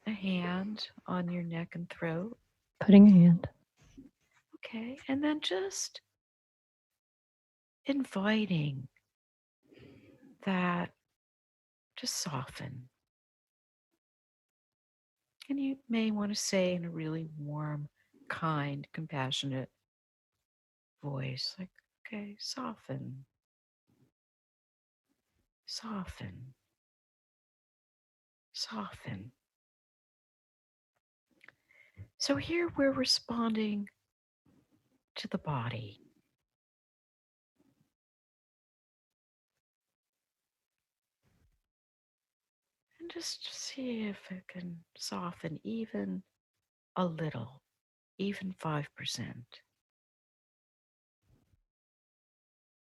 a hand on your neck and throat. Putting a hand. Okay. And then just inviting that to soften. And you may want to say in a really warm, kind, compassionate voice, like, okay, soften, soften, soften. So here we're responding to the body. And just see if it can soften even a little, even 5%.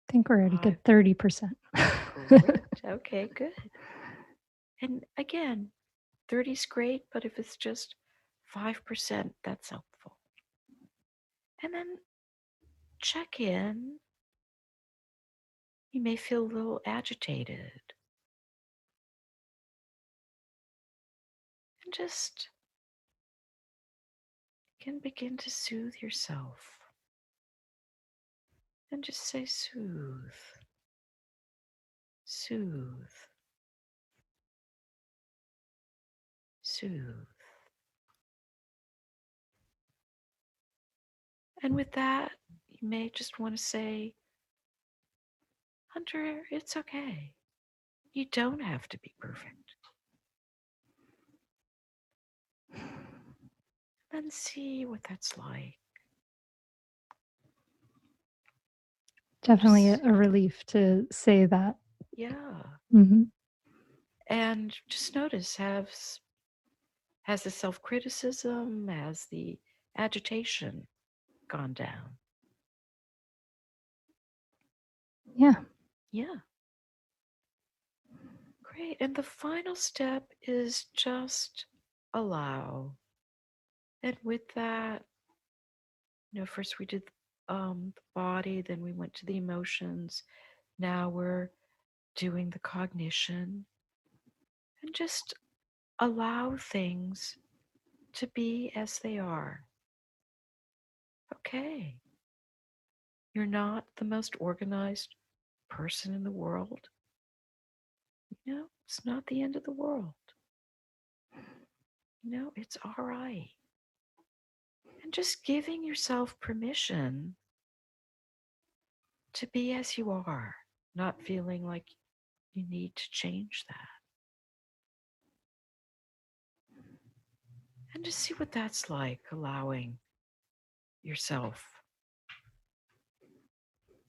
I think we're at a good 30%. Great. Okay, good. And again, 30 is great, but if it's just 5%, that's helpful. And then check in. You may feel a little agitated. And just can begin to soothe yourself. And just say soothe, soothe, soothe. And with that, you may just want to say, Hunter, it's okay. You don't have to be perfect. Then see what that's like. Definitely a relief to say that. Yeah. Mm-hmm. And just notice, has the self-criticism, has the agitation gone down? Yeah. Yeah. Great. And the final step is just allow. And with that, first we did the body, then we went to the emotions. Now we're doing the cognition. And just allow things to be as they are. Okay. You're not the most organized person in the world. It's not the end of the world. It's all right. And just giving yourself permission to be as you are, not feeling like you need to change that. And just see what that's like, allowing yourself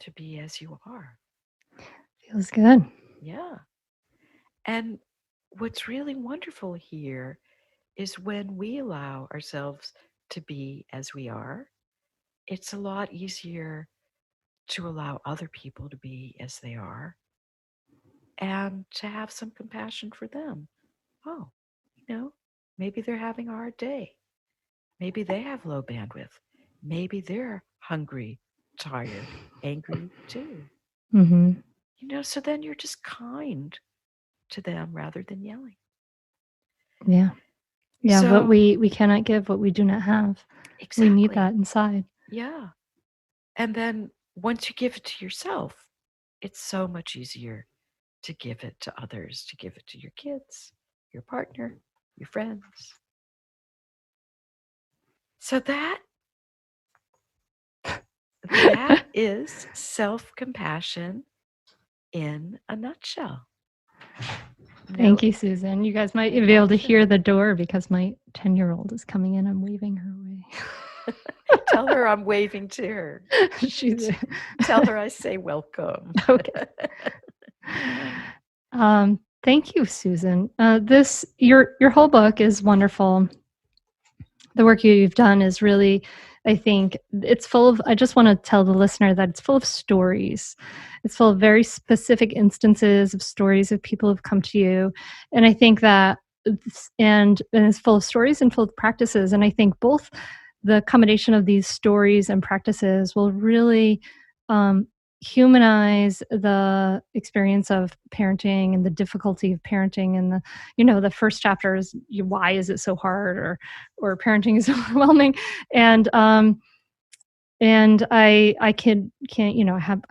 to be as you are. Feels good. Yeah. And what's really wonderful here is when we allow ourselves to be as we are, it's a lot easier to allow other people to be as they are and to have some compassion for them. Oh, maybe they're having a hard day. Maybe they have low bandwidth. Maybe they're hungry, tired, angry too. Mm-hmm. So then you're just kind to them rather than yelling. Yeah. Yeah. So, But we cannot give what we do not have. exactly. We need that inside. Yeah. And then once you give it to yourself, it's so much easier to give it to others, to give it to your kids, your partner, your friends. So that is self-compassion in a nutshell. Thank you, Susan. You guys might be able to hear the door because my 10-year-old is coming in. I'm waving her away. Tell her I'm waving to her. She's Tell her I say welcome. okay. Thank you, Susan. Your whole book is wonderful. The work you've done is really, I think, it's full of. I just want to tell the listener that it's full of stories. It's full of very specific instances of stories of people who've come to you, and I think that, and it's full of stories and full of practices. And I think both the combination of these stories and practices will really um, humanize the experience of parenting and the difficulty of parenting. And the first chapter is why is it so hard, or parenting is overwhelming. And I I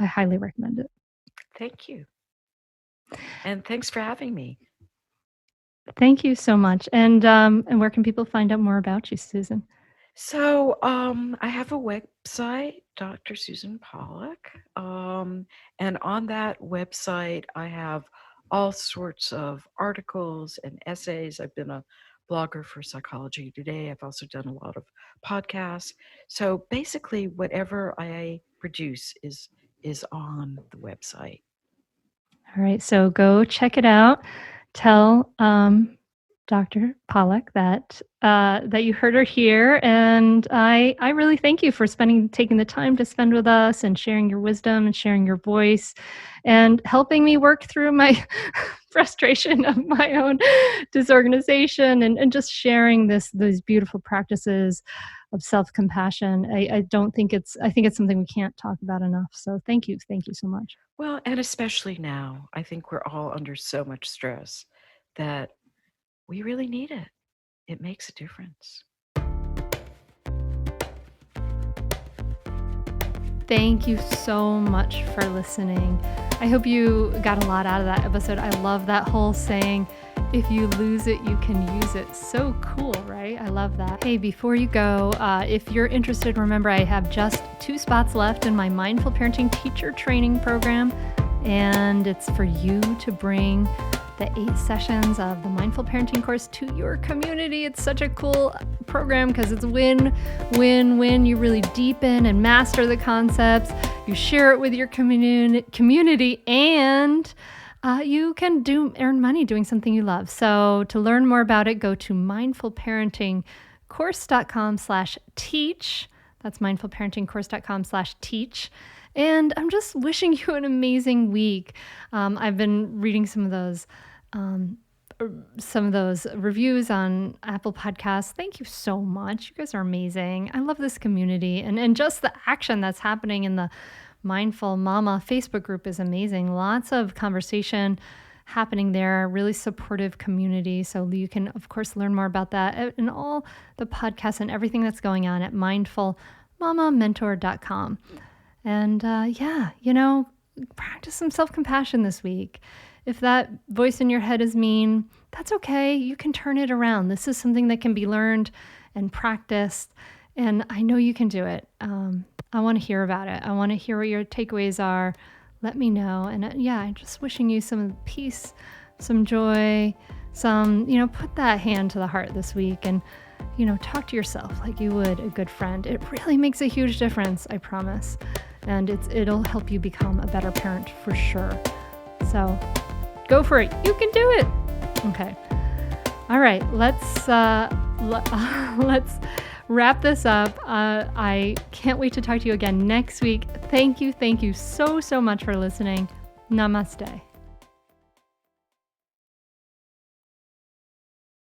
highly recommend it. Thank you. And thanks for having me. Thank you so much. And where can people find out more about you, Susan? So I have a website, Dr. Susan Pollak. And on that website, I have all sorts of articles and essays. I've been a blogger for Psychology Today. I've also done a lot of podcasts. So basically, whatever I produce is on the website. All right, so go check it out. Tell Dr. Pollak that you heard her here, and I really thank you for taking the time to spend with us and sharing your wisdom and sharing your voice and helping me work through my frustration of my own disorganization and just sharing these beautiful practices of self-compassion. I think it's something we can't talk about enough. So thank you so much. Well, and especially now, I think we're all under so much stress that we really need it. It makes a difference. Thank you so much for listening. I hope you got a lot out of that episode. I love that whole saying, if you lose it, you can use it. So cool, right? I love that. Hey, before you go, if you're interested, remember I have just 2 spots left in my Mindful Parenting Teacher Training Program, and it's for you to bring the 8 sessions of the Mindful Parenting course to your community. It's such a cool program because it's win-win-win. You really deepen and master the concepts. You share it with your community, and you can earn money doing something you love. So to learn more about it, go to mindfulparentingcourse.com/teach. That's mindfulparentingcourse.com/teach. And I'm just wishing you an amazing week. I've been reading some of those reviews on Apple Podcasts. Thank you so much. You guys are amazing. I love this community, and just the action that's happening in the Mindful Mama Facebook group is amazing. Lots of conversation happening there, really supportive community. So you can, of course, learn more about that and all the podcasts and everything that's going on at mindfulmamamentor.com. And practice some self-compassion this week. If that voice in your head is mean, that's okay. You can turn it around. This is something that can be learned and practiced, and I know you can do it. I want to hear about it. I want to hear what your takeaways are. Let me know. And I'm just wishing you some peace, some joy, put that hand to the heart this week and, talk to yourself like you would a good friend. It really makes a huge difference, I promise. And it'll help you become a better parent for sure. So go for it. You can do it. Okay. All right. Let's wrap this up. I can't wait to talk to you again next week. Thank you so much for listening. Namaste.